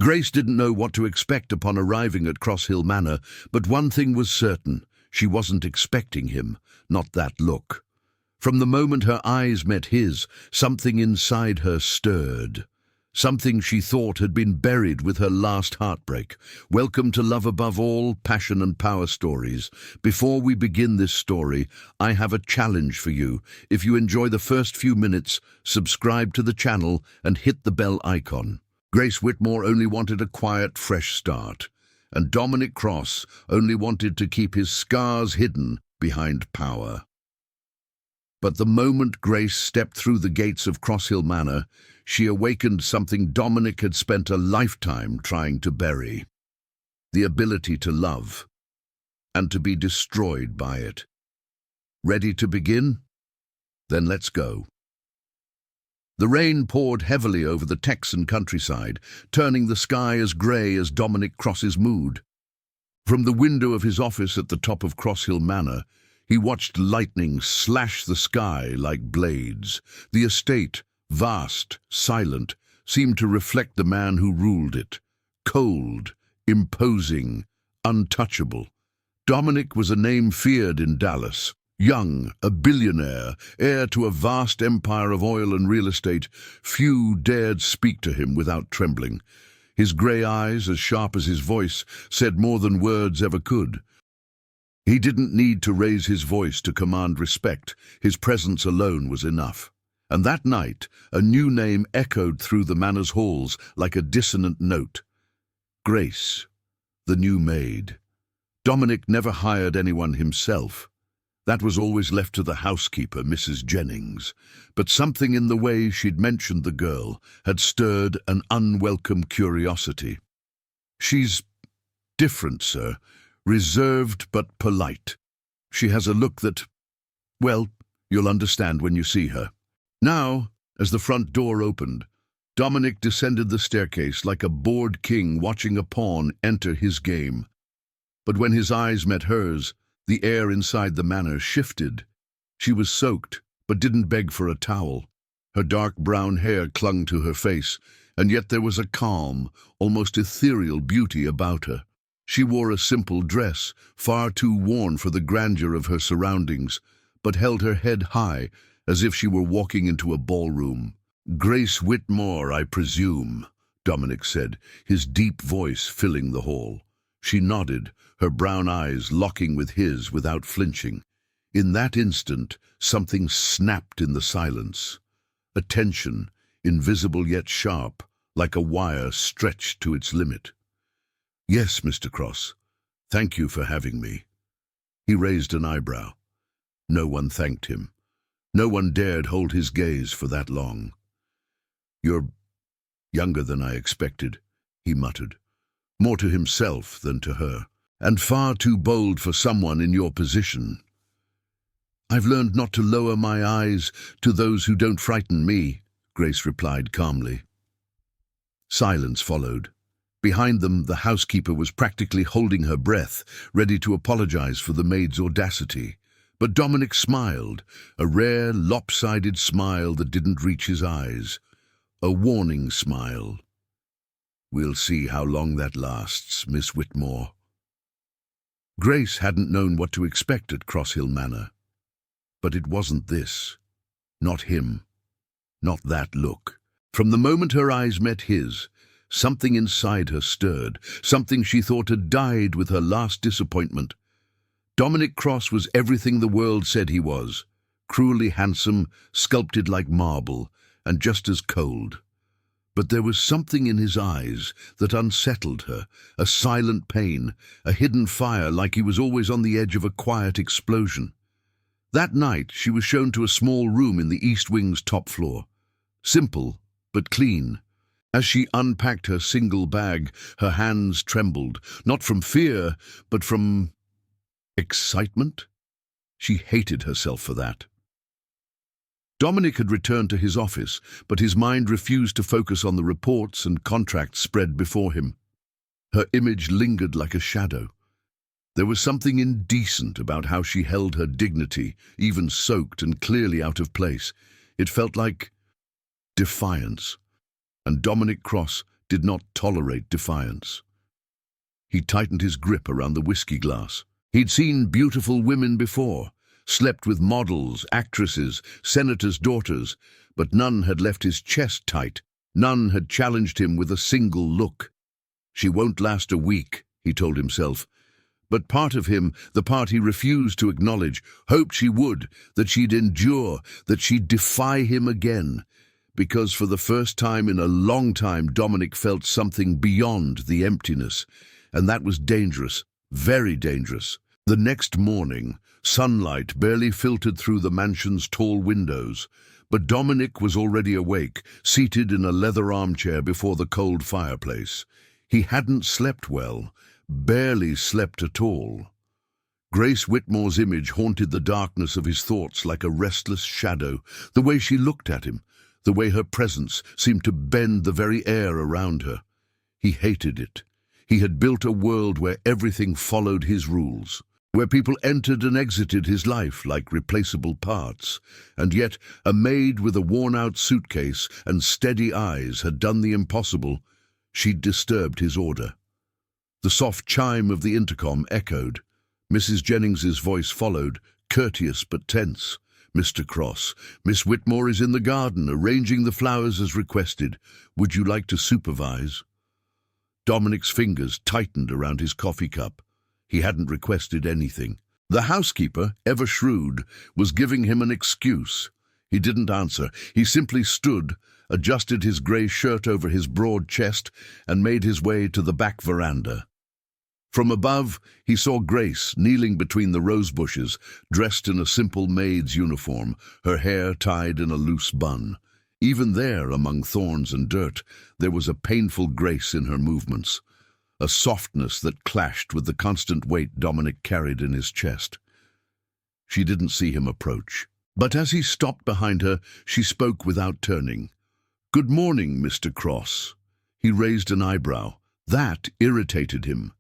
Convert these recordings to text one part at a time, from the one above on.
Grace didn't know what to expect upon arriving at Crosshill Manor, but one thing was certain: she wasn't expecting him, not that look. From the moment her eyes met his, something inside her stirred. Something she thought had been buried with her last heartbreak. Welcome to Love Above All, Passion and Power Stories. Before we begin this story, I have a challenge for you. If you enjoy the first few minutes, subscribe to the channel and hit the bell icon. Grace Whitmore only wanted a quiet, fresh start, and Dominic Cross only wanted to keep his scars hidden behind power. But the moment Grace stepped through the gates of Crosshill Manor, she awakened something Dominic had spent a lifetime trying to bury: the ability to love, and to be destroyed by it. Ready to begin? Then let's go. The rain poured heavily over the Texan countryside, turning the sky as grey as Dominic Cross's mood. From the window of his office at the top of Crosshill Manor, he watched lightning slash the sky like blades. The estate, vast, silent, seemed to reflect the man who ruled it. Cold, imposing, untouchable. Dominic was a name feared in Dallas. Young, a billionaire, heir to a vast empire of oil and real estate, few dared speak to him without trembling. His grey eyes, as sharp as his voice, said more than words ever could. He didn't need to raise his voice to command respect. His presence alone was enough. And that night, a new name echoed through the manor's halls like a dissonant note. Grace, the new maid. Dominic never hired anyone himself. That was always left to the housekeeper, Mrs. Jennings. But something in the way she'd mentioned the girl had stirred an unwelcome curiosity. "She's different, sir. Reserved but polite. She has a look that, well, you'll understand when you see her." Now, as the front door opened, Dominic descended the staircase like a bored king watching a pawn enter his game. But when his eyes met hers, the air inside the manor shifted. She was soaked, but didn't beg for a towel. Her dark brown hair clung to her face, and yet there was a calm, almost ethereal beauty about her. She wore a simple dress, far too worn for the grandeur of her surroundings, but held her head high, as if she were walking into a ballroom. "Grace Whitmore, I presume," Dominic said, his deep voice filling the hall. She nodded, her brown eyes locking with his without flinching. In that instant, something snapped in the silence. A tension, invisible yet sharp, like a wire stretched to its limit. "Yes, Mr. Cross. Thank you for having me." He raised an eyebrow. No one thanked him. No one dared hold his gaze for that long. "You're younger than I expected," he muttered, more to himself than to her, "and far too bold for someone in your position." "I've learned not to lower my eyes to those who don't frighten me," Grace replied calmly. Silence followed. Behind them, the housekeeper was practically holding her breath, ready to apologize for the maid's audacity. But Dominic smiled, a rare, lopsided smile that didn't reach his eyes. A warning smile. "We'll see how long that lasts, Miss Whitmore." Grace hadn't known what to expect at Crosshill Manor. But it wasn't this. Not him. Not that look. From the moment her eyes met his, something inside her stirred, something she thought had died with her last disappointment. Dominic Cross was everything the world said he was: cruelly handsome, sculpted like marble, and just as cold. But there was something in his eyes that unsettled her, a silent pain, a hidden fire, like he was always on the edge of a quiet explosion. That night she was shown to a small room in the East Wing's top floor. Simple, but clean. As she unpacked her single bag, her hands trembled, not from fear, but from excitement. She hated herself for that. Dominic had returned to his office, but his mind refused to focus on the reports and contracts spread before him. Her image lingered like a shadow. There was something indecent about how she held her dignity, even soaked and clearly out of place. It felt like defiance. And Dominic Cross did not tolerate defiance. He tightened his grip around the whiskey glass. He'd seen beautiful women before, slept with models, actresses, senators' daughters, but none had left his chest tight. None had challenged him with a single look. She won't last a week, he told himself. But part of him, the part he refused to acknowledge, hoped she would, that she'd endure, that she'd defy him again. Because for the first time in a long time, Dominic felt something beyond the emptiness. And that was dangerous, very dangerous. The next morning, sunlight barely filtered through the mansion's tall windows. But Dominic was already awake, seated in a leather armchair before the cold fireplace. He hadn't slept well, barely slept at all. Grace Whitmore's image haunted the darkness of his thoughts like a restless shadow, the way she looked at him, the way her presence seemed to bend the very air around her. He hated it. He had built a world where everything followed his rules, where people entered and exited his life like replaceable parts, and yet a maid with a worn-out suitcase and steady eyes had done the impossible. She'd disturbed his order. The soft chime of the intercom echoed. Mrs. Jennings's voice followed, courteous but tense. "Mr. Cross, Miss Whitmore is in the garden, arranging the flowers as requested. Would you like to supervise?" Dominic's fingers tightened around his coffee cup. He hadn't requested anything. The housekeeper, ever shrewd, was giving him an excuse. He didn't answer. He simply stood, adjusted his grey shirt over his broad chest, and made his way to the back veranda. From above, he saw Grace kneeling between the rose bushes, dressed in a simple maid's uniform, her hair tied in a loose bun. Even there, among thorns and dirt, there was a painful grace in her movements, a softness that clashed with the constant weight Dominic carried in his chest. She didn't see him approach. But as he stopped behind her, she spoke without turning. "Good morning, Mr. Cross." He raised an eyebrow. That irritated him.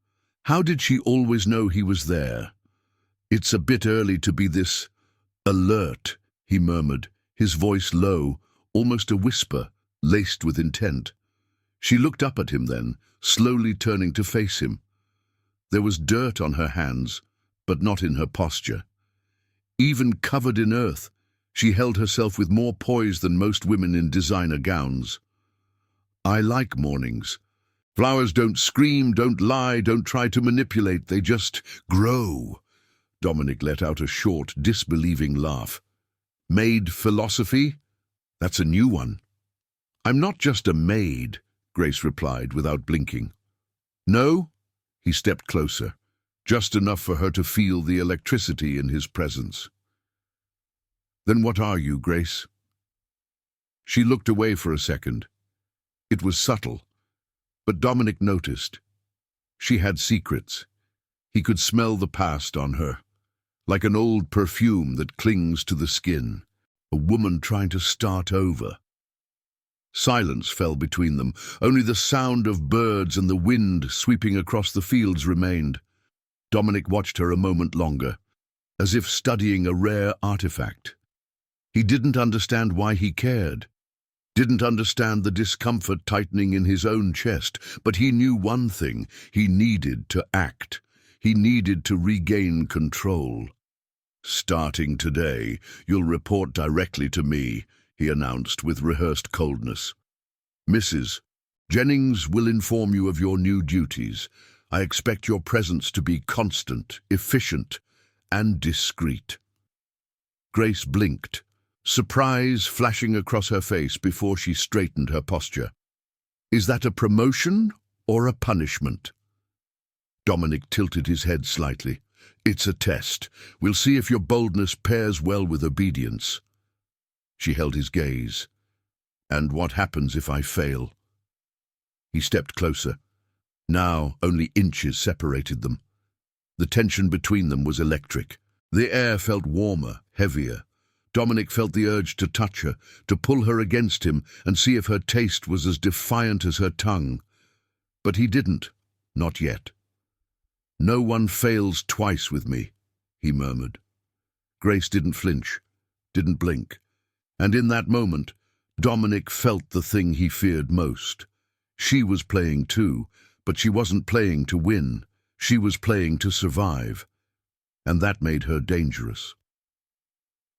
How did she always know he was there? "It's a bit early to be this alert," he murmured, his voice low, almost a whisper, laced with intent. She looked up at him then, slowly turning to face him. There was dirt on her hands, but not in her posture. Even covered in earth, she held herself with more poise than most women in designer gowns. "I like mornings. Flowers don't scream, don't lie, don't try to manipulate, they just grow." Dominic let out a short, disbelieving laugh. "Maid philosophy? That's a new one." "I'm not just a maid," Grace replied without blinking. "No?" He stepped closer, just enough for her to feel the electricity in his presence. "Then what are you, Grace?" She looked away for a second. It was subtle, but Dominic noticed. She had secrets. He could smell the past on her, like an old perfume that clings to the skin, a woman trying to start over. Silence fell between them. Only the sound of birds and the wind sweeping across the fields remained. Dominic watched her a moment longer, as if studying a rare artifact. He didn't understand why he cared, didn't understand the discomfort tightening in his own chest, but he knew one thing: he needed to act. He needed to regain control. "Starting today, you'll report directly to me," he announced with rehearsed coldness. "Mrs. Jennings will inform you of your new duties. I expect your presence to be constant, efficient, and discreet." Grace blinked, surprise flashing across her face before she straightened her posture. "Is that a promotion or a punishment?" Dominic tilted his head slightly. "It's a test. We'll see if your boldness pairs well with obedience." She held his gaze. "And what happens if I fail?" He stepped closer. Now only inches separated them. The tension between them was electric. The air felt warmer, heavier. Dominic felt the urge to touch her, to pull her against him and see if her taste was as defiant as her tongue. But he didn't, not yet. "No one fails twice with me," he murmured. Grace didn't flinch, didn't blink. And in that moment, Dominic felt the thing he feared most. She was playing too, but she wasn't playing to win. She was playing to survive, and that made her dangerous.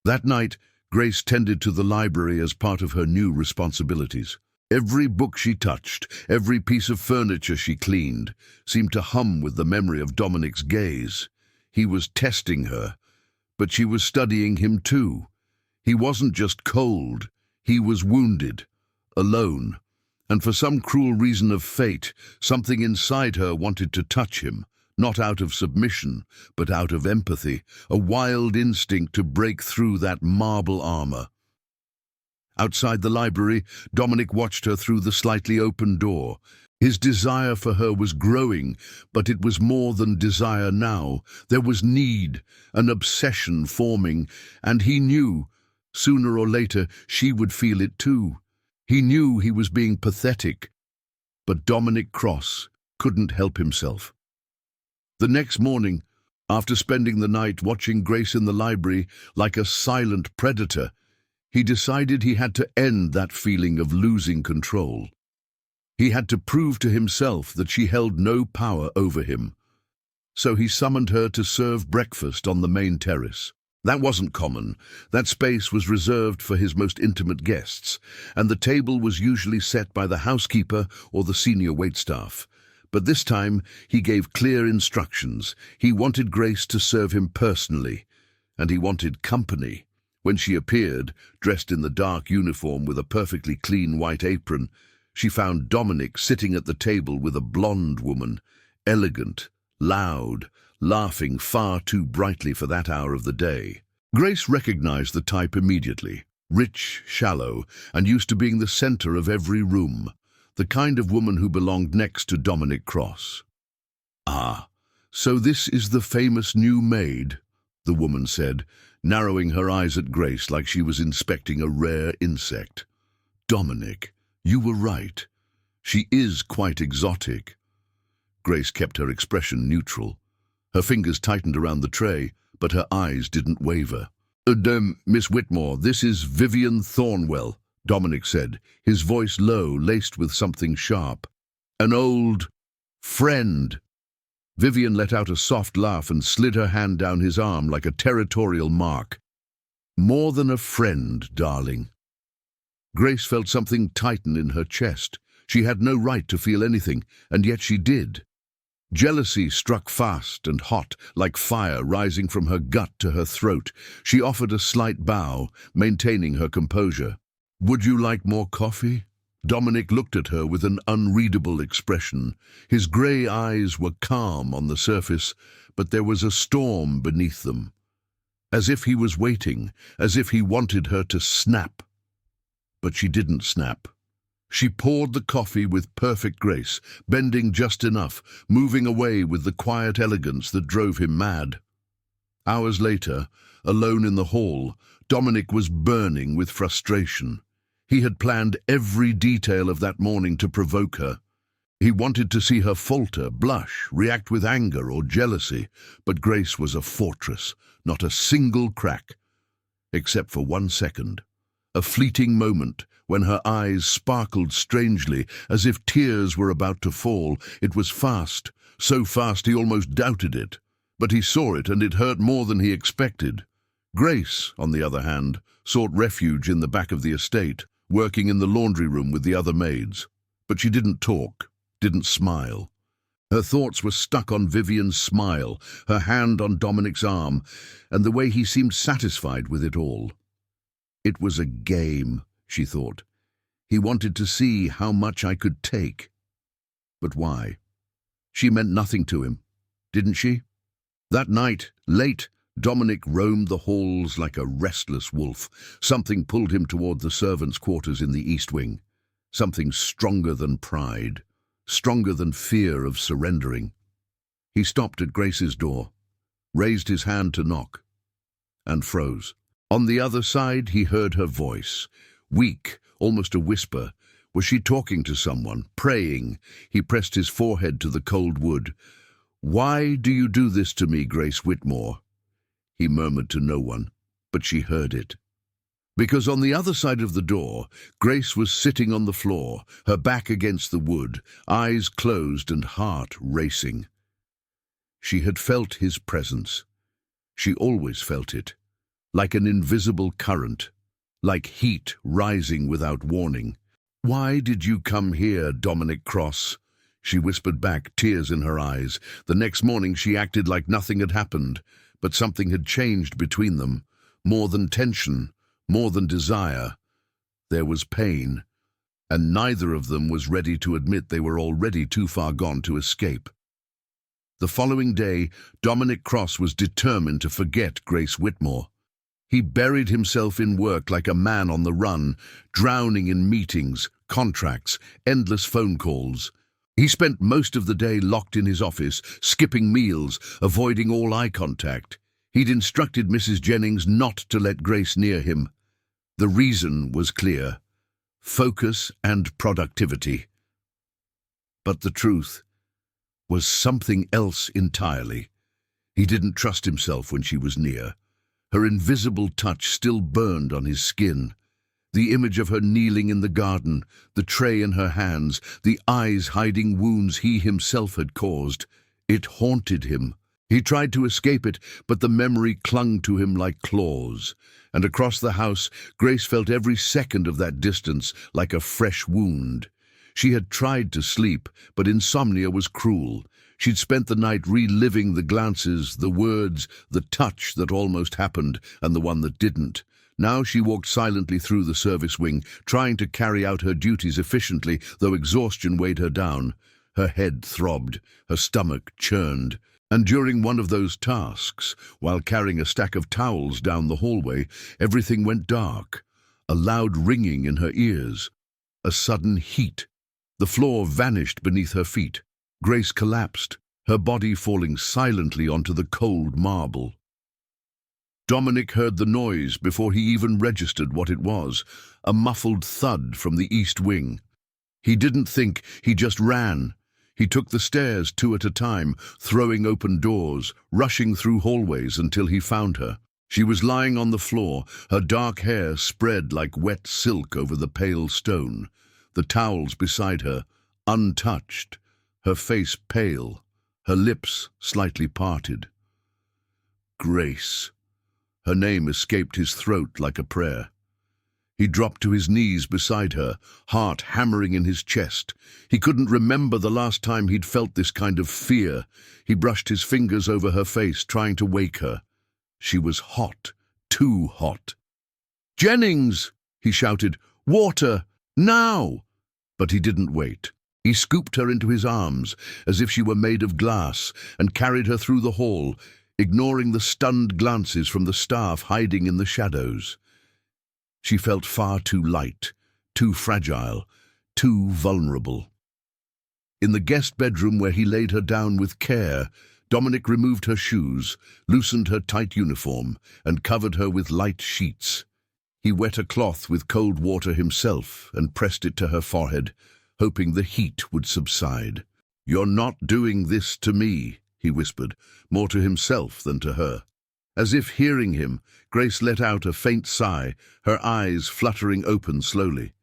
That night, Grace tended to the library as part of her new responsibilities. Every book she touched, every piece of furniture she cleaned, seemed to hum with the memory of Dominic's gaze. He was testing her, but she was studying him too. He wasn't just cold, he was wounded, alone, and for some cruel reason of fate, something inside her wanted to touch him, not out of submission, but out of empathy, a wild instinct to break through that marble armor. Outside the library, Dominic watched her through the slightly open door. His desire for her was growing, but it was more than desire now. There was need, an obsession forming, and he knew, sooner or later, she would feel it too. He knew he was being pathetic, but Dominic Cross couldn't help himself. The next morning, after spending the night watching Grace in the library like a silent predator, he decided he had to end that feeling of losing control. He had to prove to himself that she held no power over him. So he summoned her to serve breakfast on the main terrace. That wasn't common. That space was reserved for his most intimate guests, and the table was usually set by the housekeeper or the senior waitstaff. But this time he gave clear instructions. He wanted Grace to serve him personally, and he wanted company. When she appeared, dressed in the dark uniform with a perfectly clean white apron, she found Dominic sitting at the table with a blonde woman, elegant, loud, laughing far too brightly for that hour of the day. Grace recognized the type immediately, rich, shallow, and used to being the center of every room, the kind of woman who belonged next to Dominic Cross. "Ah, so this is the famous new maid," the woman said, narrowing her eyes at Grace like she was inspecting a rare insect. "Dominic, you were right. She is quite exotic." Grace kept her expression neutral. Her fingers tightened around the tray, but her eyes didn't waver. Miss Whitmore, this is Vivian Thornwell," Dominic said, his voice low, laced with something sharp. "An old friend." Vivian let out a soft laugh and slid her hand down his arm like a territorial mark. "More than a friend, darling." Grace felt something tighten in her chest. She had no right to feel anything, and yet she did. Jealousy struck fast and hot, like fire rising from her gut to her throat. She offered a slight bow, maintaining her composure. "Would you like more coffee?" Dominic looked at her with an unreadable expression. His grey eyes were calm on the surface, but there was a storm beneath them. As if he was waiting, as if he wanted her to snap. But she didn't snap. She poured the coffee with perfect grace, bending just enough, moving away with the quiet elegance that drove him mad. Hours later, alone in the hall, Dominic was burning with frustration. He had planned every detail of that morning to provoke her. He wanted to see her falter, blush, react with anger or jealousy, but Grace was a fortress, not a single crack, except for 1 second. A fleeting moment when her eyes sparkled strangely, as if tears were about to fall. It was fast, so fast he almost doubted it. But he saw it, and it hurt more than he expected. Grace, on the other hand, sought refuge in the back of the estate, working in the laundry room with the other maids. But she didn't talk, didn't smile. Her thoughts were stuck on Vivian's smile, her hand on Dominic's arm, and the way he seemed satisfied with it all. It was a game, she thought. He wanted to see how much I could take. But why? She meant nothing to him, didn't she? That night, late, Dominic roamed the halls like a restless wolf. Something pulled him toward the servants' quarters in the East Wing. Something stronger than pride, stronger than fear of surrendering. He stopped at Grace's door, raised his hand to knock, and froze. On the other side, he heard her voice, weak, almost a whisper. Was she talking to someone, praying? He pressed his forehead to the cold wood. "Why do you do this to me, Grace Whitmore?" He murmured to no one, but she heard it. Because on the other side of the door, Grace was sitting on the floor, her back against the wood, eyes closed and heart racing. She had felt his presence. She always felt it, like an invisible current, like heat rising without warning. "Why did you come here, Dominic Cross?" she whispered back, tears in her eyes. The next morning she acted like nothing had happened, but something had changed between them. More than tension, more than desire. There was pain, and neither of them was ready to admit they were already too far gone to escape. The following day, Dominic Cross was determined to forget Grace Whitmore. He buried himself in work like a man on the run, drowning in meetings, contracts, endless phone calls. He spent most of the day locked in his office, skipping meals, avoiding all eye contact. He'd instructed Mrs. Jennings not to let Grace near him. The reason was clear: focus and productivity. But the truth was something else entirely. He didn't trust himself when she was near. Her invisible touch still burned on his skin. The image of her kneeling in the garden, the tray in her hands, the eyes hiding wounds he himself had caused, it haunted him. He tried to escape it, but the memory clung to him like claws. And across the house, Grace felt every second of that distance like a fresh wound. She had tried to sleep, but insomnia was cruel. She'd spent the night reliving the glances, the words, the touch that almost happened and the one that didn't. Now she walked silently through the service wing, trying to carry out her duties efficiently, though exhaustion weighed her down. Her head throbbed, her stomach churned. And during one of those tasks, while carrying a stack of towels down the hallway, everything went dark. A loud ringing in her ears. A sudden heat. The floor vanished beneath her feet. Grace collapsed, her body falling silently onto the cold marble. Dominic heard the noise before he even registered what it was, a muffled thud from the east wing. He didn't think, he just ran. He took the stairs 2 at a time, throwing open doors, rushing through hallways until he found her. She was lying on the floor, her dark hair spread like wet silk over the pale stone, the towels beside her, untouched, her face pale, her lips slightly parted. Grace. Her name escaped his throat like a prayer. He dropped to his knees beside her, heart hammering in his chest. He couldn't remember the last time he'd felt this kind of fear. He brushed his fingers over her face, trying to wake her. She was hot, too hot. "Jennings!" he shouted. "Water! Now!" But he didn't wait. He scooped her into his arms, as if she were made of glass, and carried her through the hall, ignoring the stunned glances from the staff hiding in the shadows. She felt far too light, too fragile, too vulnerable. In the guest bedroom where he laid her down with care, Dominic removed her shoes, loosened her tight uniform, and covered her with light sheets. He wet a cloth with cold water himself and pressed it to her forehead, hoping the heat would subside. "You're not doing this to me," he whispered, more to himself than to her. As if hearing him, Grace let out a faint sigh, her eyes fluttering open slowly.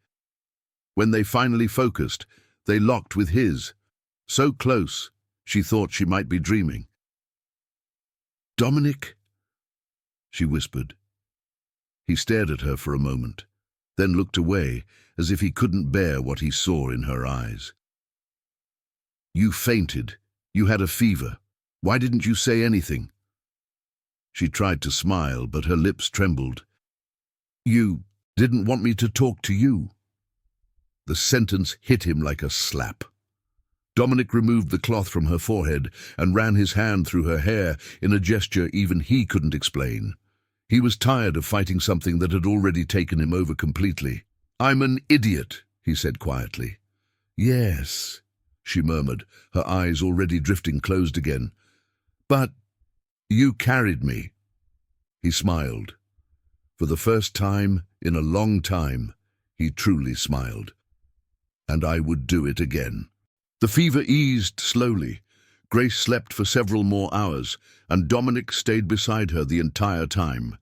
When they finally focused, they locked with his, so close she thought she might be dreaming. "Dominic?" she whispered. He stared at her for a moment, then looked away, as if he couldn't bear what he saw in her eyes. "You fainted. You had a fever. Why didn't you say anything?" She tried to smile, but her lips trembled. "You didn't want me to talk to you." The sentence hit him like a slap. Dominic removed the cloth from her forehead and ran his hand through her hair in a gesture even he couldn't explain. He was tired of fighting something that had already taken him over completely. "I'm an idiot," he said quietly. "Yes," she murmured, her eyes already drifting closed again. "But you carried me." He smiled. For the first time in a long time, he truly smiled. "And I would do it again." The fever eased slowly. Grace slept for several more hours, and Dominic stayed beside her the entire time.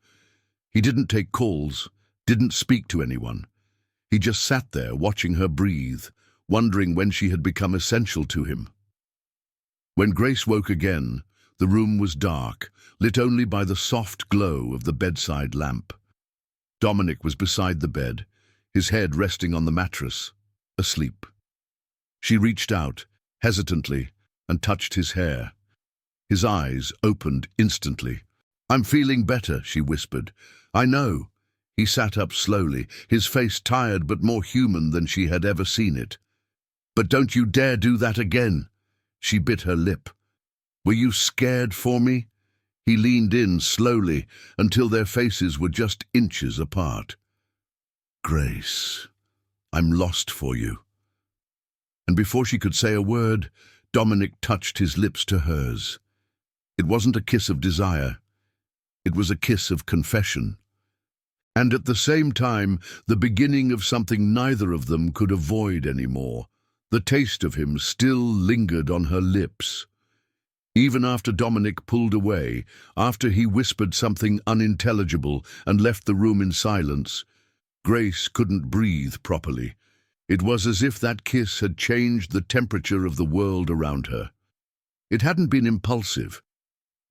He didn't take calls, didn't speak to anyone. He just sat there watching her breathe, wondering when she had become essential to him. When Grace woke again, the room was dark, lit only by the soft glow of the bedside lamp. Dominic was beside the bed, his head resting on the mattress, asleep. She reached out, hesitantly, and touched his hair. His eyes opened instantly. "I'm feeling better," she whispered. "I know." He sat up slowly, his face tired but more human than she had ever seen it. "But don't you dare do that again." She bit her lip. "Were you scared for me?" He leaned in slowly until their faces were just inches apart. "Grace, I'm lost for you." And before she could say a word, Dominic touched his lips to hers. It wasn't a kiss of desire. It was a kiss of confession. And at the same time, the beginning of something neither of them could avoid anymore. The taste of him still lingered on her lips. Even after Dominic pulled away, after he whispered something unintelligible and left the room in silence, Grace couldn't breathe properly. It was as if that kiss had changed the temperature of the world around her. It hadn't been impulsive,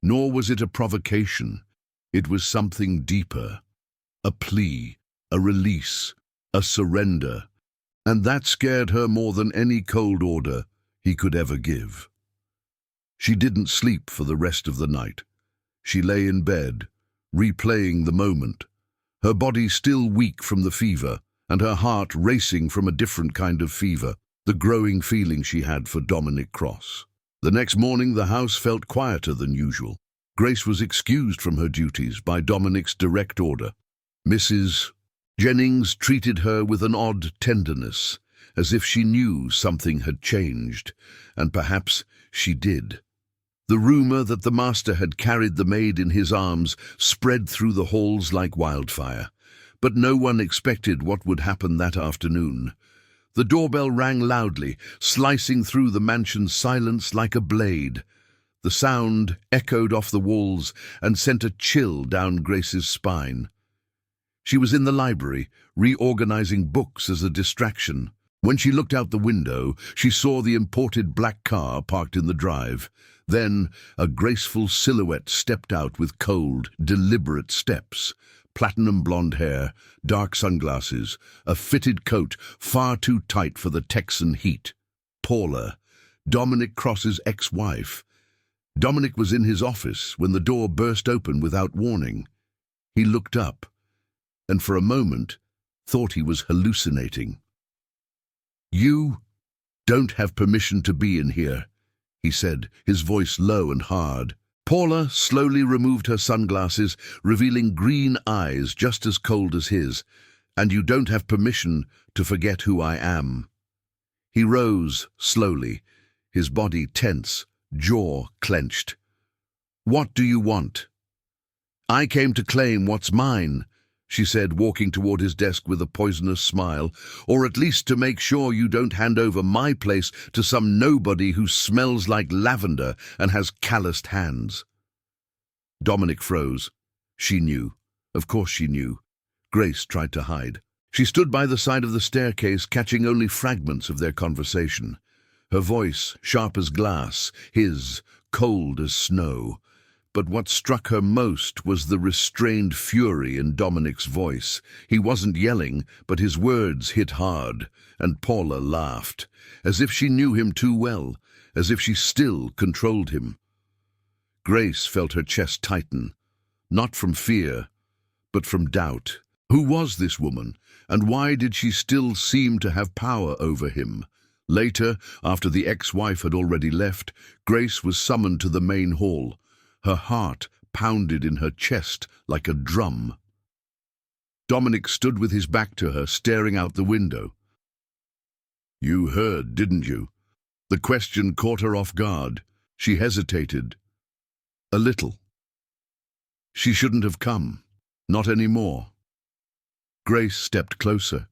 nor was it a provocation. It was something deeper, a plea, a release, a surrender, and that scared her more than any cold order he could ever give. She didn't sleep for the rest of the night. She lay in bed, replaying the moment, her body still weak from the fever, and her heart racing from a different kind of fever, the growing feeling she had for Dominic Cross. The next morning the house felt quieter than usual. Grace was excused from her duties by Dominic's direct order. Mrs. Jennings treated her with an odd tenderness, as if she knew something had changed, and perhaps she did. The rumor that the master had carried the maid in his arms spread through the halls like wildfire, but no one expected what would happen that afternoon. The doorbell rang loudly, slicing through the mansion's silence like a blade. The sound echoed off the walls and sent a chill down Grace's spine. She was in the library, reorganizing books as a distraction. When she looked out the window, she saw the imported black car parked in the drive. Then a graceful silhouette stepped out with cold, deliberate steps. Platinum blonde hair, dark sunglasses, a fitted coat far too tight for the Texan heat. Paula, Dominic Cross's ex-wife. Dominic was in his office when the door burst open without warning. He looked up, and for a moment thought he was hallucinating. "You don't have permission to be in here," he said, his voice low and hard. Paula slowly removed her sunglasses, revealing green eyes just as cold as his. "And you don't have permission to forget who I am." He rose slowly, his body tense, jaw clenched. "What do you want?" "I came to claim what's mine," she said, walking toward his desk with a poisonous smile, "or at least to make sure you don't hand over my place to some nobody who smells like lavender and has calloused hands." Dominic froze. She knew. Of course she knew. Grace tried to hide. She stood by the side of the staircase, catching only fragments of their conversation. Her voice sharp as glass, his cold as snow. But what struck her most was the restrained fury in Dominic's voice. He wasn't yelling, but his words hit hard, and Paula laughed, as if she knew him too well, as if she still controlled him. Grace felt her chest tighten, not from fear, but from doubt. Who was this woman, and why did she still seem to have power over him? Later, after the ex-wife had already left, Grace was summoned to the main hall. Her heart pounded in her chest like a drum. Dominic stood with his back to her, staring out the window. "You heard, didn't you?" The question caught her off guard. She hesitated. A little. She shouldn't have come. Not anymore. Grace stepped closer.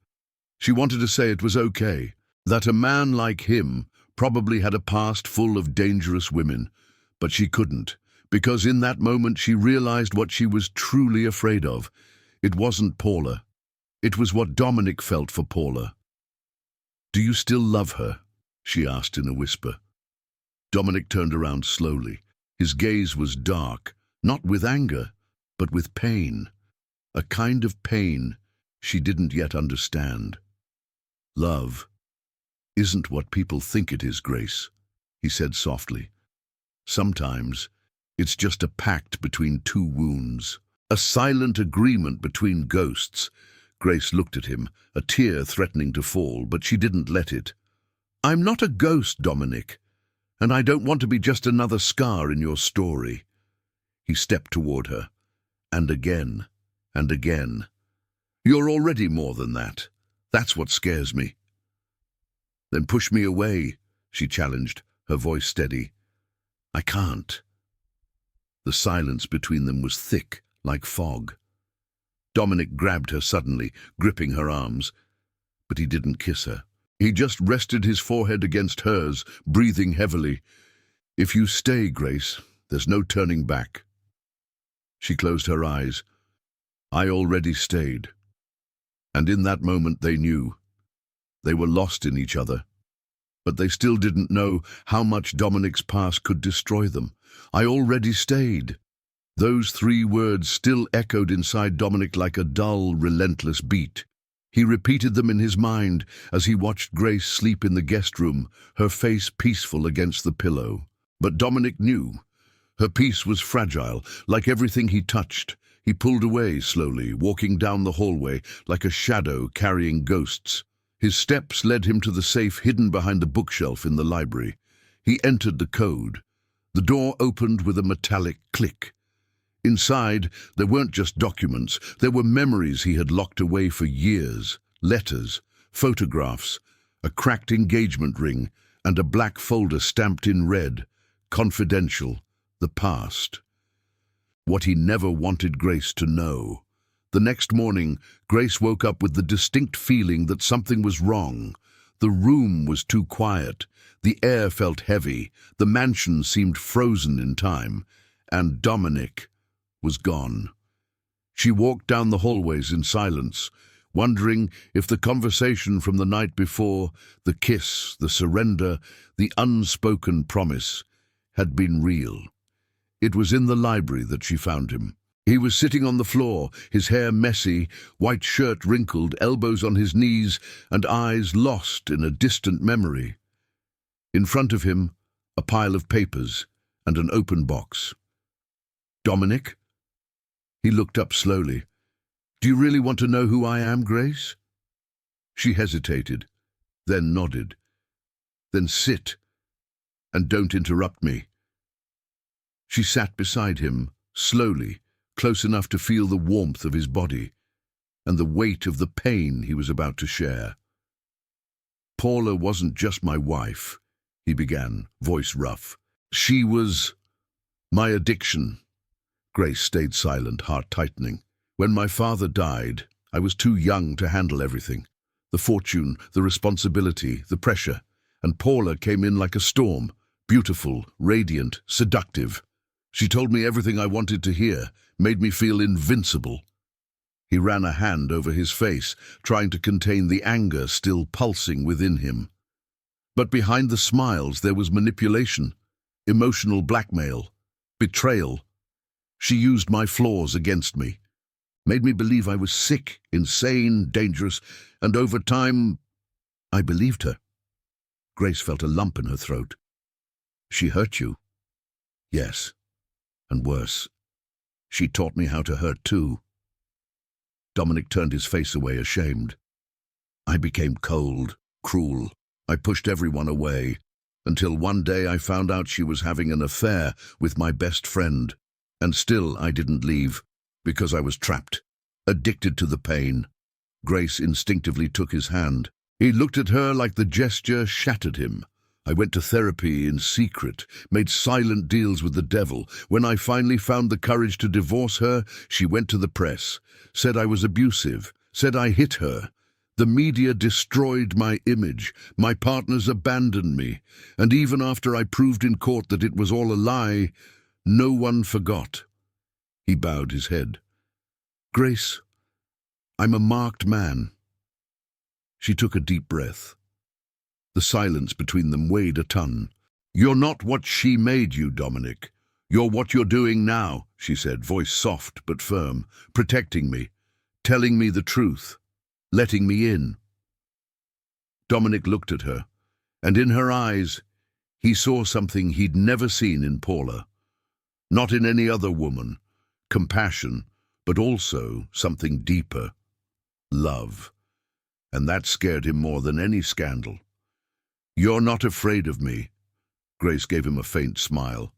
She wanted to say it was okay, that a man like him probably had a past full of dangerous women, but she couldn't. Because in that moment she realized what she was truly afraid of. It wasn't Paula. It was what Dominic felt for Paula. "Do you still love her?" she asked in a whisper. Dominic turned around slowly. His gaze was dark, not with anger, but with pain. A kind of pain she didn't yet understand. "Love isn't what people think it is, Grace," he said softly. "Sometimes it's just a pact between two wounds, a silent agreement between ghosts." Grace looked at him, a tear threatening to fall, but she didn't let it. "I'm not a ghost, Dominic, and I don't want to be just another scar in your story." He stepped toward her, and again, and again. "You're already more than that. That's what scares me." "Then push me away," she challenged, her voice steady. "I can't." The silence between them was thick, like fog. Dominic grabbed her suddenly, gripping her arms, but he didn't kiss her. He just rested his forehead against hers, breathing heavily. "If you stay, Grace, there's no turning back." She closed her eyes. "I already stayed." And in that moment they knew. They were lost in each other. But they still didn't know how much Dominic's past could destroy them. "I already stayed." Those 3 words still echoed inside Dominic like a dull, relentless beat. He repeated them in his mind as he watched Grace sleep in the guest room, her face peaceful against the pillow. But Dominic knew. Her peace was fragile, like everything he touched. He pulled away slowly, walking down the hallway like a shadow carrying ghosts. His steps led him to the safe hidden behind the bookshelf in the library. He entered the code. The door opened with a metallic click. Inside, there weren't just documents. There were memories he had locked away for years. Letters, photographs, a cracked engagement ring, and a black folder stamped in red. Confidential. The past. What he never wanted Grace to know. The next morning, Grace woke up with the distinct feeling that something was wrong. The room was too quiet. The air felt heavy. The mansion seemed frozen in time. And Dominic was gone. She walked down the hallways in silence, wondering if the conversation from the night before, the kiss, the surrender, the unspoken promise, had been real. It was in the library that she found him. He was sitting on the floor, his hair messy, white shirt wrinkled, elbows on his knees, and eyes lost in a distant memory. In front of him, a pile of papers and an open box. "Dominic?" He looked up slowly. "Do you really want to know who I am, Grace?" She hesitated, then nodded. "Then sit, and don't interrupt me." She sat beside him, slowly, close enough to feel the warmth of his body and the weight of the pain he was about to share. "Paula wasn't just my wife," he began, voice rough. "She was my addiction." Grace stayed silent, heart tightening. "When my father died, I was too young to handle everything. The fortune, the responsibility, the pressure. And Paula came in like a storm, beautiful, radiant, seductive. She told me everything I wanted to hear, made me feel invincible." He ran a hand over his face, trying to contain the anger still pulsing within him. But behind the smiles there was manipulation, emotional blackmail, betrayal. She used my flaws against me, made me believe I was sick, insane, dangerous, and over time, I believed her. Grace felt a lump in her throat. "She hurt you?" "Yes, and worse. She taught me how to hurt too." Dominic turned his face away, ashamed. "I became cold, cruel. I pushed everyone away, until one day I found out she was having an affair with my best friend. And still I didn't leave, because I was trapped, addicted to the pain." Grace instinctively took his hand. He looked at her like the gesture shattered him. "I went to therapy in secret, made silent deals with the devil. When I finally found the courage to divorce her, she went to the press, said I was abusive, said I hit her. The media destroyed my image. My partners abandoned me. And even after I proved in court that it was all a lie, no one forgot." He bowed his head. "Grace, I'm a marked man." She took a deep breath. The silence between them weighed a ton. "You're not what she made you, Dominic. You're what you're doing now," she said, voice soft but firm, "protecting me, telling me the truth, letting me in." Dominic looked at her, and in her eyes he saw something he'd never seen in Paula. Not in any other woman. Compassion, but also something deeper. Love. And that scared him more than any scandal. "You're not afraid of me." Grace gave him a faint smile.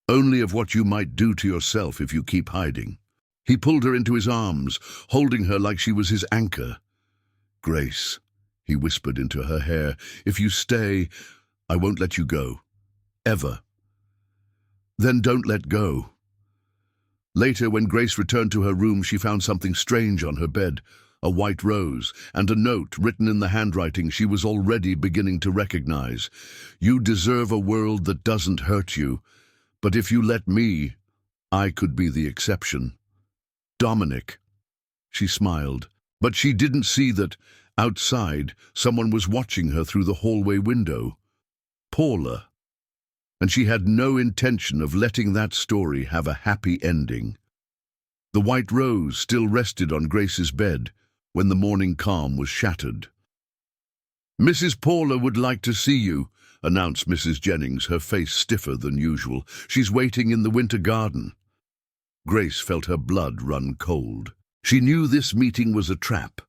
"Only of what you might do to yourself if you keep hiding." He pulled her into his arms, holding her like she was his anchor. "Grace," he whispered into her hair, "if you stay, I won't let you go. Ever. Then don't let go." Later, when Grace returned to her room, she found something strange on her bed, a white rose, and a note written in the handwriting she was already beginning to recognize. "You deserve a world that doesn't hurt you, but if you let me, I could be the exception. Dominic." She smiled, but she didn't see that, outside, someone was watching her through the hallway window. Paula. And she had no intention of letting that story have a happy ending. The white rose still rested on Grace's bed when the morning calm was shattered. "Mrs. Paula would like to see you," announced Mrs. Jennings, her face stiffer than usual. "She's waiting in the winter garden." Grace felt her blood run cold. She knew this meeting was a trap,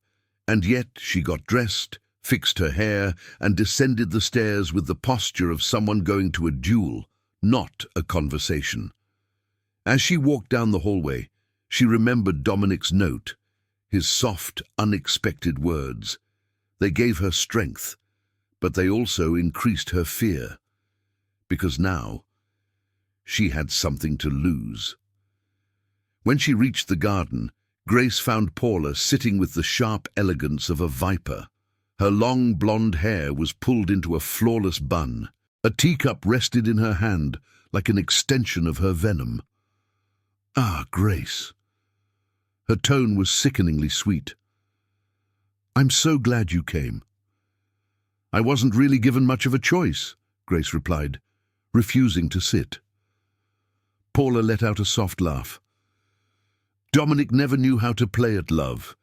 and yet she got dressed, fixed her hair, and descended the stairs with the posture of someone going to a duel, not a conversation. As she walked down the hallway, she remembered Dominic's note, his soft, unexpected words. They gave her strength, but they also increased her fear, because now she had something to lose. When she reached the garden, Grace found Paula sitting with the sharp elegance of a viper. Her long blonde hair was pulled into a flawless bun. A teacup rested in her hand, like an extension of her venom. "Ah, Grace." Her tone was sickeningly sweet. "I'm so glad you came." "I wasn't really given much of a choice," Grace replied, refusing to sit. Paula let out a soft laugh. "Dominic never knew how to play at love.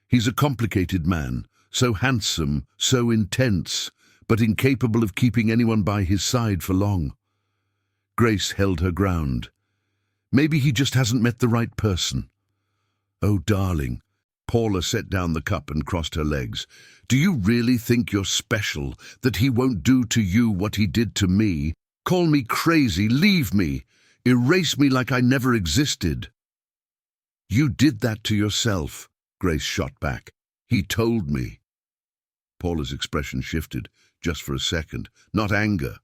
He's a complicated man, so handsome, so intense, but incapable of keeping anyone by his side for long." Grace held her ground. "Maybe he just hasn't met the right person." "Oh, darling." Paula set down the cup and crossed her legs. "Do you really think you're special, that he won't do to you what he did to me? Call me crazy, leave me, erase me like I never existed." "You did that to yourself," Grace shot back. "He told me." Paula's expression shifted, just for a second. Not anger,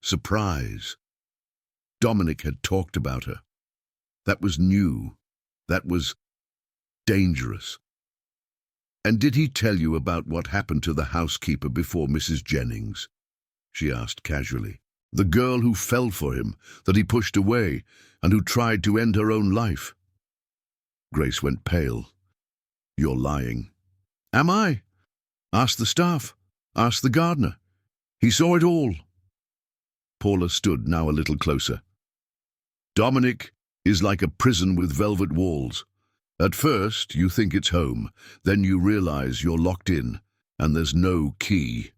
surprise. Dominic had talked about her. That was new. That was dangerous. "And did he tell you about what happened to the housekeeper before Mrs. Jennings?" she asked casually. "The girl who fell for him, that he pushed away, and who tried to end her own life?" Grace went pale. "You're lying." "Am I? Ask the staff. Ask the gardener. He saw it all." Paula stood now a little closer. "Dominic is like a prison with velvet walls. At first, you think it's home. Then you realize you're locked in, and there's no key."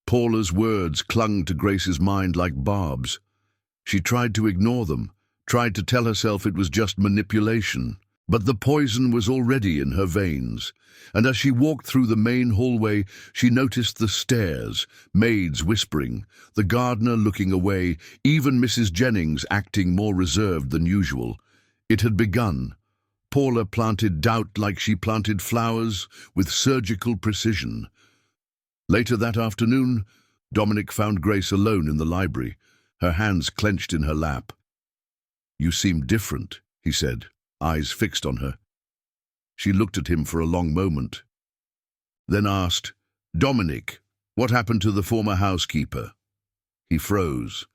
Paula's words clung to Grace's mind like barbs. She tried to ignore them, tried to tell herself it was just manipulation. But the poison was already in her veins, and as she walked through the main hallway, she noticed the stairs, maids whispering, the gardener looking away, even Mrs. Jennings acting more reserved than usual. It had begun. Paula planted doubt like she planted flowers, with surgical precision. Later that afternoon, Dominic found Grace alone in the library, her hands clenched in her lap. "You seem different," he said, eyes fixed on her. She looked at him for a long moment, then asked, "Dominic, what happened to the former housekeeper?" He froze.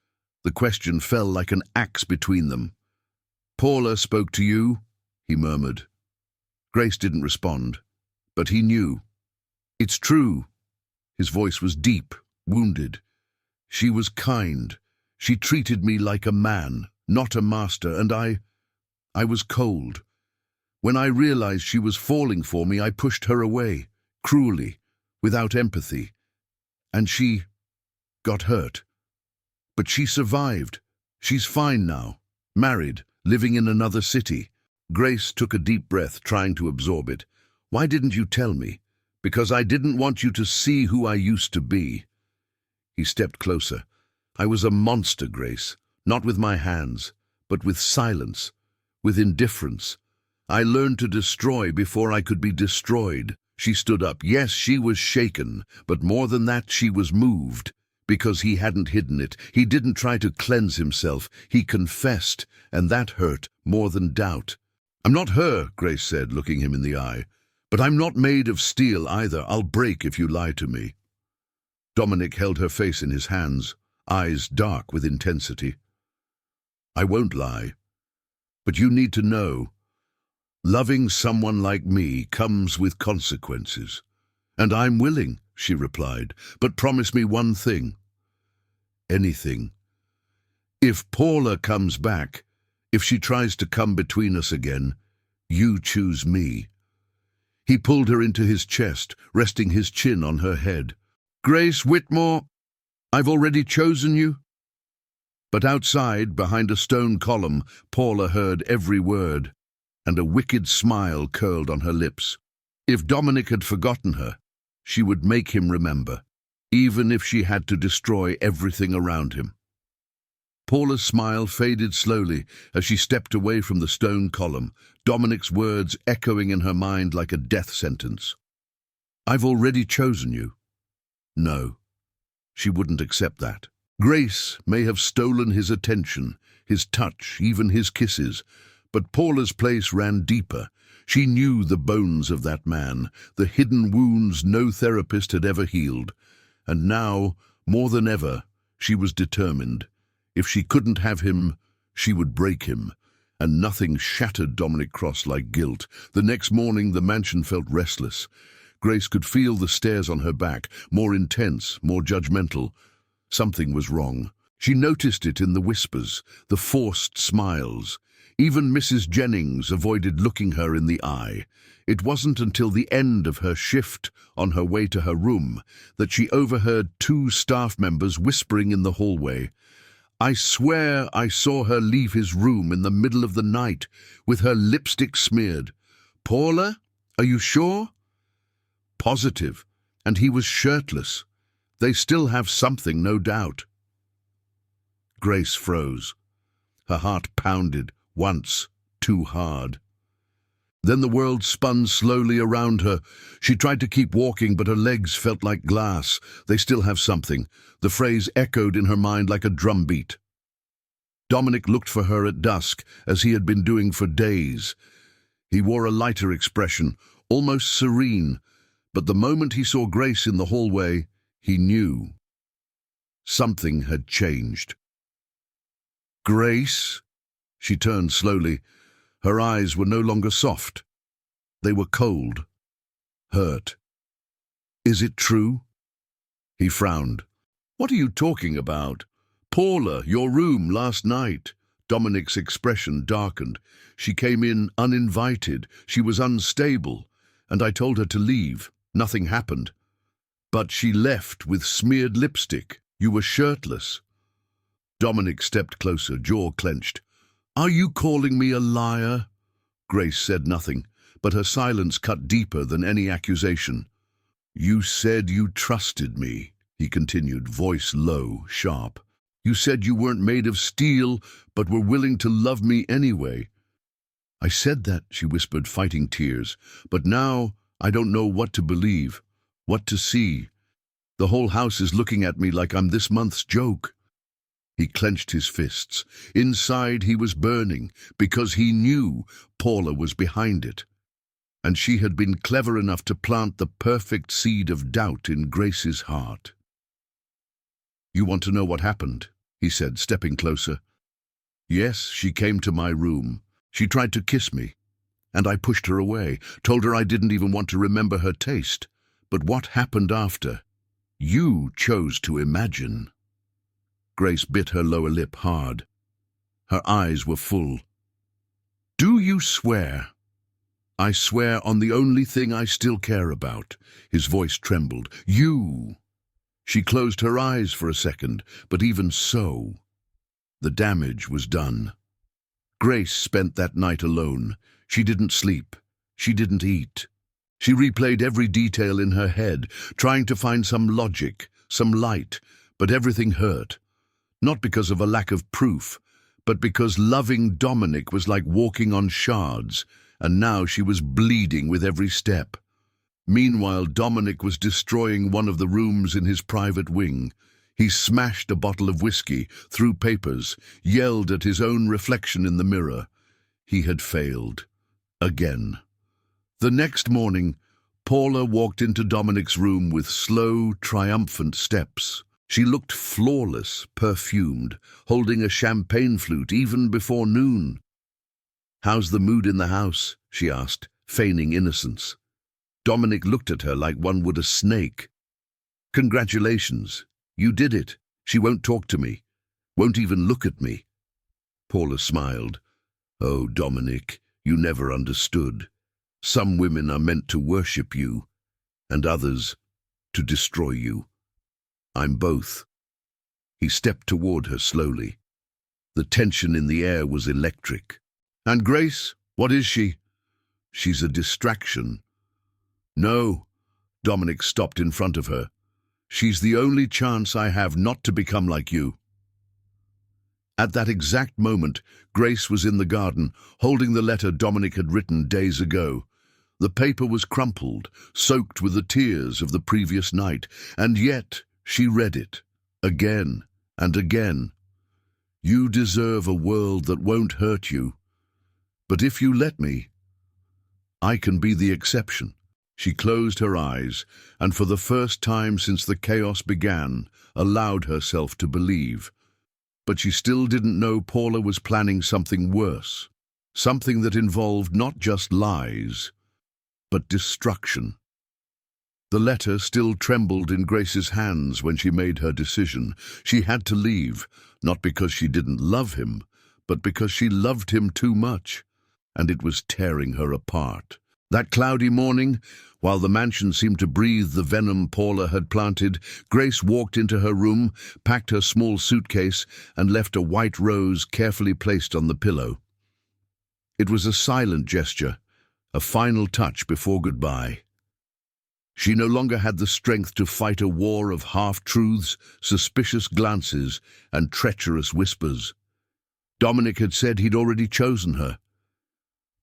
The question fell like an axe between them. "Paula spoke to you?" he murmured. Grace didn't respond, but he knew. It's true. His voice was deep, wounded. She was kind. She treated me like a man, not a master, and I was cold. When I realized she was falling for me, I pushed her away, cruelly, without empathy. And she got hurt. But she survived. She's fine now, married, living in another city. Grace took a deep breath, trying to absorb it. Why didn't you tell me? Because I didn't want you to see who I used to be. He stepped closer. I was a monster, Grace, not with my hands, but with silence, with indifference. I learned to destroy before I could be destroyed. She stood up. Yes, she was shaken, but more than that, she was moved. Because he hadn't hidden it. He didn't try to cleanse himself. He confessed, and that hurt more than doubt. I'm not her, Grace said, looking him in the eye. But I'm not made of steel either. I'll break if you lie to me. Dominic held her face in his hands, eyes dark with intensity. I won't lie. But you need to know. Loving someone like me comes with consequences. And I'm willing, she replied, but promise me one thing. Anything. If Paula comes back, if she tries to come between us again, you choose me. He pulled her into his chest, resting his chin on her head. Grace Whitmore, I've already chosen you. But outside, behind a stone column, Paula heard every word, and a wicked smile curled on her lips. If Dominic had forgotten her, she would make him remember, even if she had to destroy everything around him. Paula's smile faded slowly as she stepped away from the stone column, Dominic's words echoing in her mind like a death sentence. I've already chosen you. No, she wouldn't accept that. Grace may have stolen his attention, his touch, even his kisses, but Paula's place ran deeper. She knew the bones of that man, the hidden wounds no therapist had ever healed. And now, more than ever, she was determined. If she couldn't have him, she would break him. And nothing shattered Dominic Cross like guilt. The next morning, the mansion felt restless. Grace could feel the stares on her back, more intense, more judgmental. Something was wrong. She noticed it in the whispers, the forced smiles. Even Mrs. Jennings avoided looking her in the eye. It wasn't until the end of her shift, on her way to her room, that she overheard two staff members whispering in the hallway. I swear I saw her leave his room in the middle of the night, with her lipstick smeared. Paula, are you sure? Positive, and he was shirtless. They still have something, no doubt. Grace froze. Her heart pounded, once, too hard. Then the world spun slowly around her. She tried to keep walking, but her legs felt like glass. They still have something. The phrase echoed in her mind like a drumbeat. Dominic looked for her at dusk, as he had been doing for days. He wore a lighter expression, almost serene, but the moment he saw Grace in the hallway, he knew. Something had changed. Grace? She turned slowly. Her eyes were no longer soft. They were cold, hurt. Is it true? He frowned. What are you talking about? Paula, your room last night. Dominic's expression darkened. She came in uninvited. She was unstable, and I told her to leave. Nothing happened. But she left with smeared lipstick. You were shirtless. Dominic stepped closer, jaw clenched. Are you calling me a liar? Grace said nothing, but her silence cut deeper than any accusation. You said you trusted me, he continued, voice low, sharp. You said you weren't made of steel, but were willing to love me anyway. I said that, she whispered, fighting tears, but now I don't know what to believe, what to see. The whole house is looking at me like I'm this month's joke. He clenched his fists. Inside he was burning, because he knew Paula was behind it. And she had been clever enough to plant the perfect seed of doubt in Grace's heart. You want to know what happened? He said, stepping closer. Yes, she came to my room. She tried to kiss me, And I pushed her away, told her I didn't even want to remember her taste. But what happened after? You chose to imagine. Grace bit her lower lip hard. Her eyes were full. Do you swear? I swear on the only thing I still care about. His voice trembled. You. She closed her eyes for a second, but even so, the damage was done. Grace spent that night alone. She didn't sleep. She didn't eat. She replayed every detail in her head, trying to find some logic, some light, but everything hurt. Not because of a lack of proof, but because loving Dominic was like walking on shards, and now she was bleeding with every step. Meanwhile, Dominic was destroying one of the rooms in his private wing. He smashed a bottle of whiskey, threw papers, yelled at his own reflection in the mirror. He had failed. Again. The next morning, Paula walked into Dominic's room with slow, triumphant steps. She looked flawless, perfumed, holding a champagne flute even before noon. "How's the mood in the house?" she asked, feigning innocence. Dominic looked at her like one would a snake. "Congratulations. You did it. She won't talk to me. Won't even look at me." Paula smiled. "Oh, Dominic, you never understood. Some women are meant to worship you, and others to destroy you. I'm both." He stepped toward her slowly. The tension in the air was electric. "And Grace, what is she?" "She's a distraction." "No." Dominic stopped in front of her. "She's the only chance I have not to become like you." At that exact moment, Grace was in the garden, holding the letter Dominic had written days ago. The paper was crumpled, soaked with the tears of the previous night, and yet she read it, again and again. "You deserve a world that won't hurt you. But if you let me, I can be the exception." She closed her eyes, and for the first time since the chaos began, allowed herself to believe. But she still didn't know Paula was planning something worse, something that involved not just lies, but destruction. The letter still trembled in Grace's hands when she made her decision. She had to leave, not because she didn't love him, but because she loved him too much, and it was tearing her apart. That cloudy morning, while the mansion seemed to breathe the venom Paula had planted, Grace walked into her room, packed her small suitcase, and left a white rose carefully placed on the pillow. It was a silent gesture, a final touch before goodbye. She no longer had the strength to fight a war of half-truths, suspicious glances, and treacherous whispers. Dominic had said he'd already chosen her.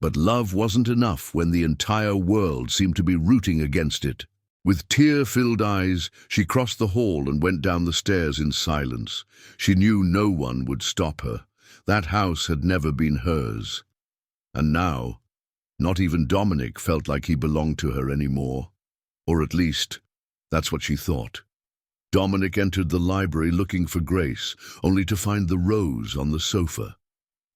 But love wasn't enough when the entire world seemed to be rooting against it. With tear-filled eyes, she crossed the hall and went down the stairs in silence. She knew no one would stop her. That house had never been hers. And now, not even Dominic felt like he belonged to her anymore. Or at least, that's what she thought. Dominic entered the library looking for Grace, only to find the rose on the sofa.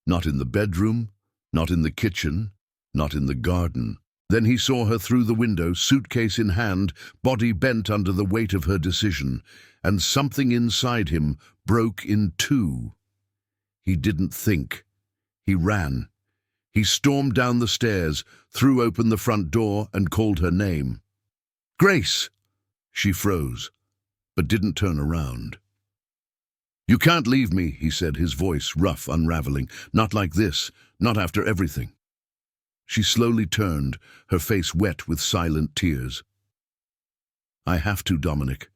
Not in the bedroom, not in the kitchen, not in the garden. Then he saw her through the window, suitcase in hand, body bent under the weight of her decision, and something inside him broke in two. He didn't think. He ran. He stormed down the stairs, threw open the front door, and called her name. "Grace!" She froze, but didn't turn around. "You can't leave me," he said, his voice rough, unraveling. "Not like this, not after everything." She slowly turned, her face wet with silent tears. "I have to, Dominic.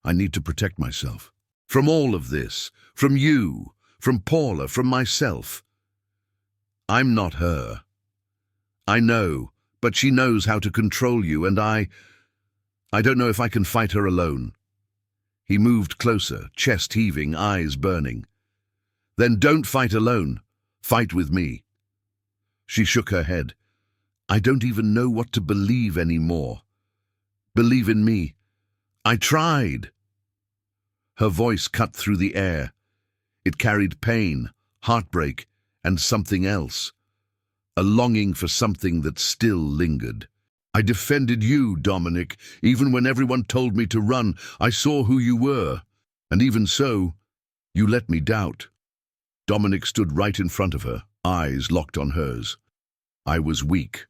I need to protect myself. From all of this, from you, from Paula, from myself. I'm not her. I know, but she knows how to control you, and I don't know if I can fight her alone." He moved closer, chest heaving, eyes burning. "Then don't fight alone. Fight with me." She shook her head. "I don't even know what to believe anymore. Believe in me. I tried." Her voice cut through the air. It carried pain, heartbreak, and something else. a longing for something that still lingered. I defended you, Dominic, even when everyone told me to run. I saw who you were, and even so, you let me doubt. Dominic stood right in front of her, eyes locked on hers. I was weak,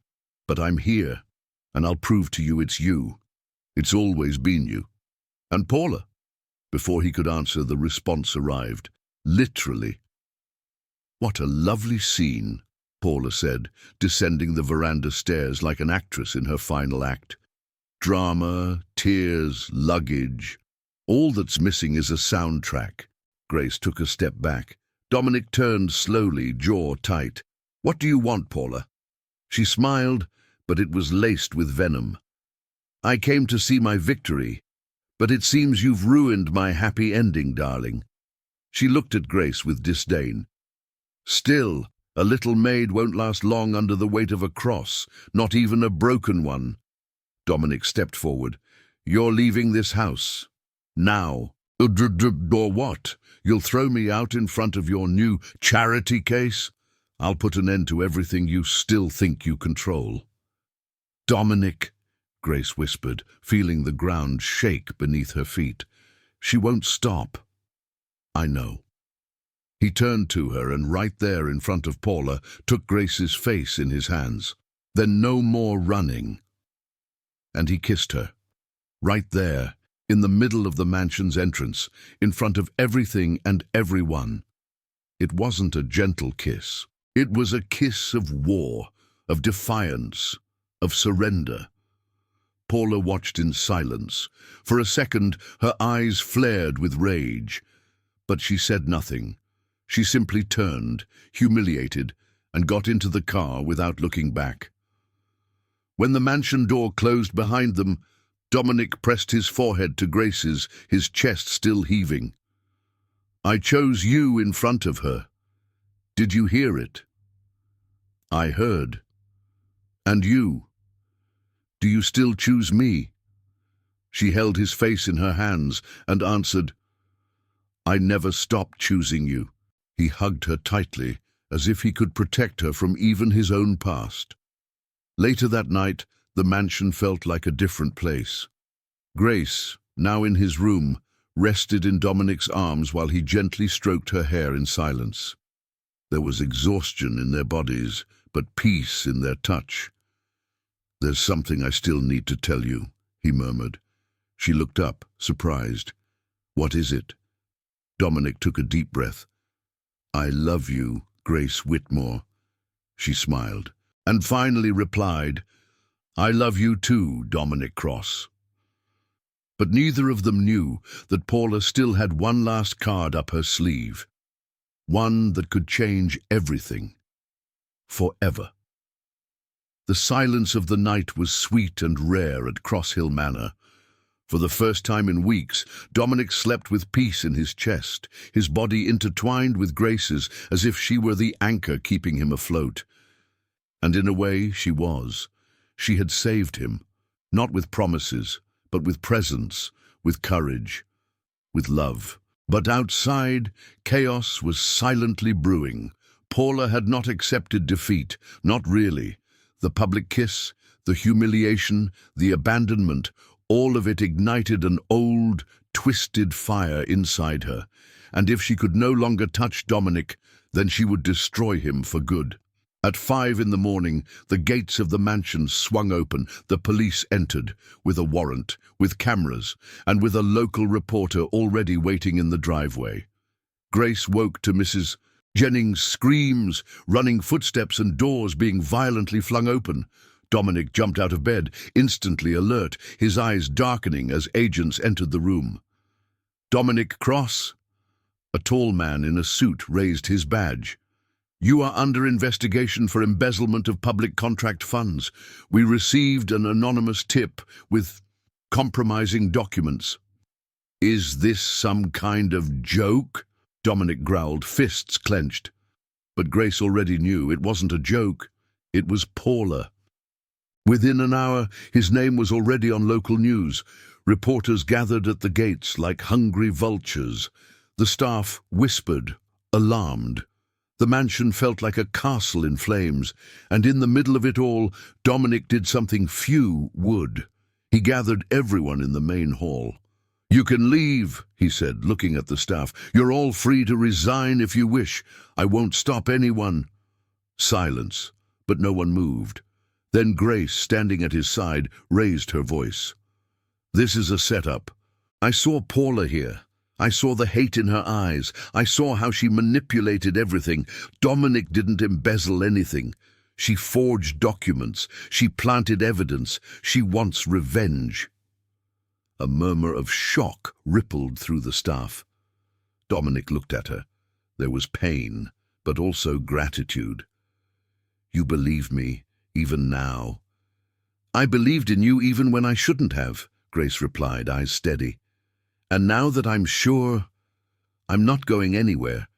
but I'm here, and I'll prove to you it's you. It's always been you. And Paula. Before he could answer, the response arrived. Literally. What a lovely scene, Paula said, descending the veranda stairs like an actress in her final act. Drama, tears, luggage. All that's missing is a soundtrack. Grace took a step back. Dominic turned slowly, jaw tight. What do you want, Paula? She smiled, but it was laced with venom. I came to see my victory, but it seems you've ruined my happy ending, darling. She looked at Grace with disdain. Still, a little maid won't last long under the weight of a cross, not even a broken one. Dominic stepped forward. You're leaving this house. Now. Or what? You'll throw me out in front of your new charity case? I'll put an end to everything you still think you control. Dominic, Grace whispered, feeling the ground shake beneath her feet. She won't stop. I know. He turned to her and right there in front of Paula took Grace's face in his hands. Then no more running. And he kissed her. Right there, in the middle of the mansion's entrance, in front of everything and everyone. It wasn't a gentle kiss. It was a kiss of war, of defiance, of surrender. Paula watched in silence. For a second, her eyes flared with rage. But she said nothing. She simply turned, humiliated, and got into the car without looking back. When the mansion door closed behind them, Dominic pressed his forehead to Grace's, his chest still heaving. I chose you in front of her. Did you hear it? I heard. And you? Do you still choose me? She held his face in her hands and answered, I never stopped choosing you. He hugged her tightly, as if he could protect her from even his own past. Later that night, the mansion felt like a different place. Grace, now in his room, rested in Dominic's arms while he gently stroked her hair in silence. There was exhaustion in their bodies, but peace in their touch. There's something I still need to tell you, he murmured. She looked up, surprised. What is it? Dominic took a deep breath. I love you, Grace Whitmore. She smiled, and finally replied, I love you too, Dominic Cross. But neither of them knew that Paula still had one last card up her sleeve. One that could change everything. Forever. The silence of the night was sweet and rare at Crosshill Manor. For the first time in weeks, Dominic slept with peace in his chest, his body intertwined with Grace's as if she were the anchor keeping him afloat. And in a way, she was. She had saved him, not with promises, but with presence, with courage, with love. But outside, chaos was silently brewing. Paula had not accepted defeat, not really. The public kiss, the humiliation, the abandonment, all of it ignited an old, twisted fire inside her, and if she could no longer touch Dominic, then she would destroy him for good. At 5 in the morning, the gates of the mansion swung open. The police entered, with a warrant, with cameras, and with a local reporter already waiting in the driveway. Grace woke to Mrs. Jennings' screams, running footsteps and doors being violently flung open. Dominic jumped out of bed, instantly alert, his eyes darkening as agents entered the room. Dominic Cross? A tall man in a suit raised his badge. You are under investigation for embezzlement of public contract funds. We received an anonymous tip with compromising documents. Is this some kind of joke? Dominic growled, fists clenched. But Grace already knew it wasn't a joke. It was Paula. Within an hour, his name was already on local news. Reporters gathered at the gates like hungry vultures. The staff whispered, alarmed. The mansion felt like a castle in flames, and in the middle of it all, Dominic did something few would. He gathered everyone in the main hall. "You can leave," he said, looking at the staff. "You're all free to resign if you wish. I won't stop anyone." Silence, but no one moved. Then Grace, standing at his side, raised her voice. "This is a setup. I saw Paula here. I saw the hate in her eyes. I saw how she manipulated everything. Dominic didn't embezzle anything. She forged documents. She planted evidence. She wants revenge." A murmur of shock rippled through the staff. Dominic looked at her. There was pain, but also gratitude. "You believe me, even now." "I believed in you even when I shouldn't have," Grace replied, eyes steady. "And now that I'm sure, I'm not going anywhere."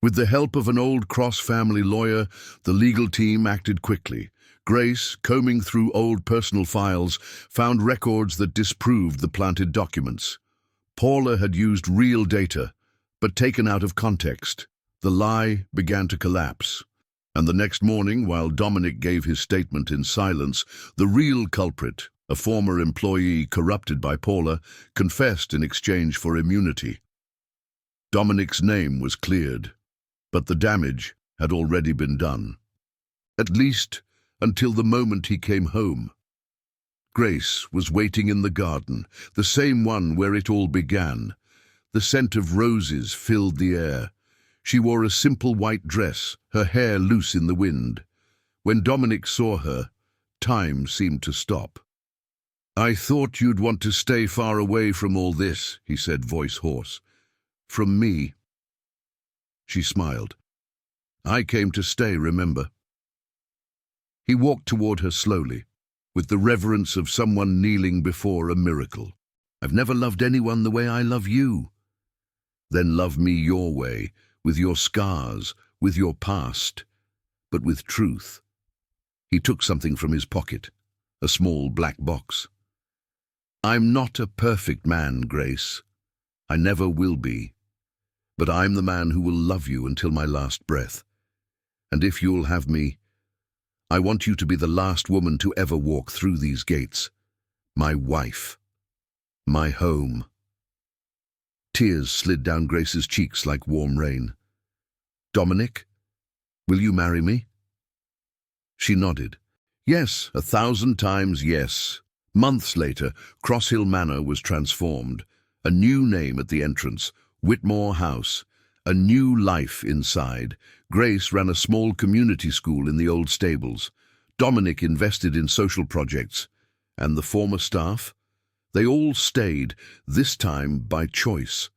With the help of an old Cross family lawyer, the legal team acted quickly. Grace, combing through old personal files, found records that disproved the planted documents. Paula had used real data, but taken out of context. The lie began to collapse. And the next morning, while Dominic gave his statement in silence, the real culprit, a former employee corrupted by Paula, confessed in exchange for immunity. Dominic's name was cleared, but the damage had already been done. At least until the moment he came home. Grace was waiting in the garden, the same one where it all began. The scent of roses filled the air. She wore a simple white dress, her hair loose in the wind. When Dominic saw her, time seemed to stop. "I thought you'd want to stay far away from all this," he said, voice hoarse. "From me." She smiled. "I came to stay, remember?" He walked toward her slowly, with the reverence of someone kneeling before a miracle. "I've never loved anyone the way I love you." "Then love me your way, with your scars, with your past, but with truth." He took something from his pocket, a small black box. "I'm not a perfect man, Grace. I never will be. But I'm the man who will love you until my last breath. And if you'll have me, I want you to be the last woman to ever walk through these gates. My wife. My home." Tears slid down Grace's cheeks like warm rain. "Dominic, will you marry me?" She nodded. "Yes, 1,000 times yes." Months later, Crosshill Manor was transformed. A new name at the entrance, Whitmore House. A new life inside. Grace ran a small community school in the old stables. Dominic invested in social projects. And the former staff? They all stayed, this time by choice.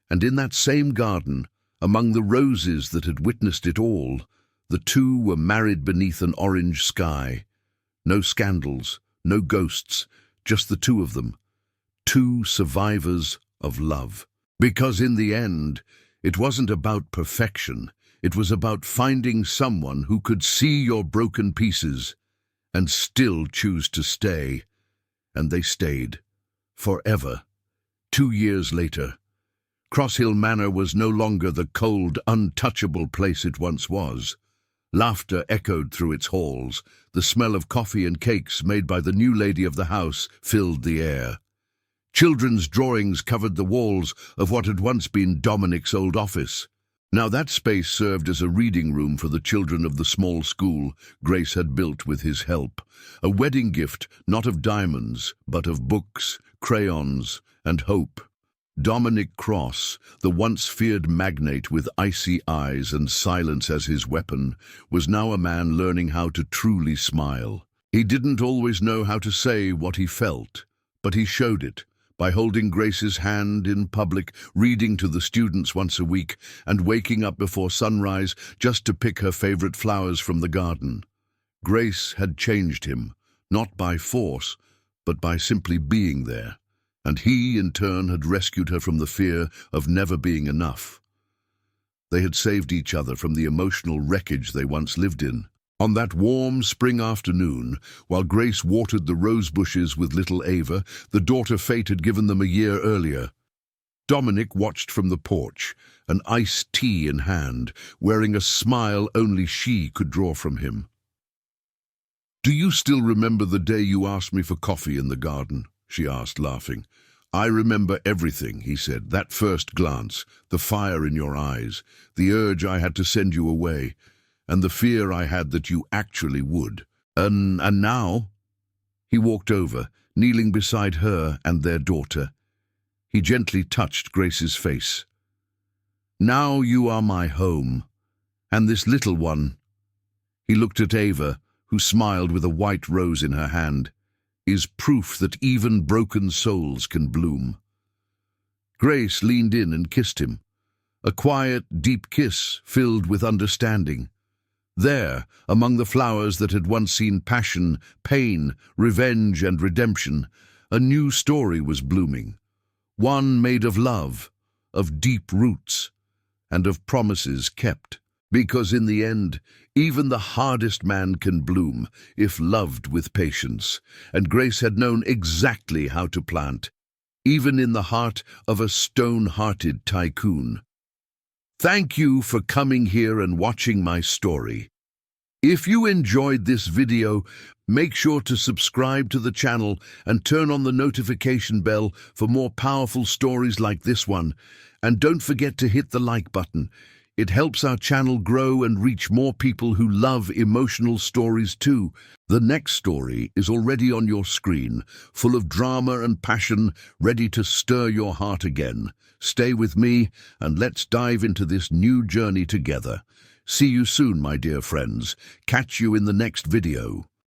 And in that same garden, among the roses that had witnessed it all, the two were married beneath an orange sky. No scandals, no ghosts, just the two of them. Two survivors of love. Because in the end, it wasn't about perfection. It was about finding someone who could see your broken pieces and still choose to stay. And they stayed. Forever. 2 years later. Crosshill Manor was no longer the cold, untouchable place it once was. Laughter echoed through its halls. The smell of coffee and cakes made by the new lady of the house filled the air. Children's drawings covered the walls of what had once been Dominic's old office. Now that space served as a reading room for the children of the small school Grace had built with his help. A wedding gift, not of diamonds, but of books, crayons, and hope. Dominic Cross, the once feared magnate with icy eyes and silence as his weapon, was now a man learning how to truly smile. He didn't always know how to say what he felt, but he showed it. By holding Grace's hand in public, reading to the students once a week, and waking up before sunrise just to pick her favorite flowers from the garden. Grace had changed him, not by force, but by simply being there, and he, in turn, had rescued her from the fear of never being enough. They had saved each other from the emotional wreckage they once lived in. On that warm spring afternoon, while Grace watered the rose bushes with little Ava, the daughter fate had given them a year earlier. Dominic watched from the porch, an iced tea in hand, wearing a smile only she could draw from him. "Do you still remember the day you asked me for coffee in the garden?" she asked, laughing. "I remember everything," he said. "That first glance, the fire in your eyes, the urge I had to send you away, and the fear I had that you actually would. And now?" He walked over, kneeling beside her and their daughter. He gently touched Grace's face. "Now you are my home, and this little one," he looked at Ava, who smiled with a white rose in her hand, "is proof that even broken souls can bloom." Grace leaned in and kissed him, a quiet, deep kiss filled with understanding. There, among the flowers that had once seen passion, pain, revenge, and redemption, a new story was blooming. One made of love, of deep roots, and of promises kept. Because in the end, even the hardest man can bloom if loved with patience, and Grace had known exactly how to plant, even in the heart of a stone-hearted tycoon. Thank you for coming here and watching my story. If you enjoyed this video, make sure to subscribe to the channel and turn on the notification bell for more powerful stories like this one. And don't forget to hit the like button. It helps our channel grow and reach more people who love emotional stories too. The next story is already on your screen, full of drama and passion, ready to stir your heart again. Stay with me and let's dive into this new journey together. See you soon, my dear friends. Catch you in the next video.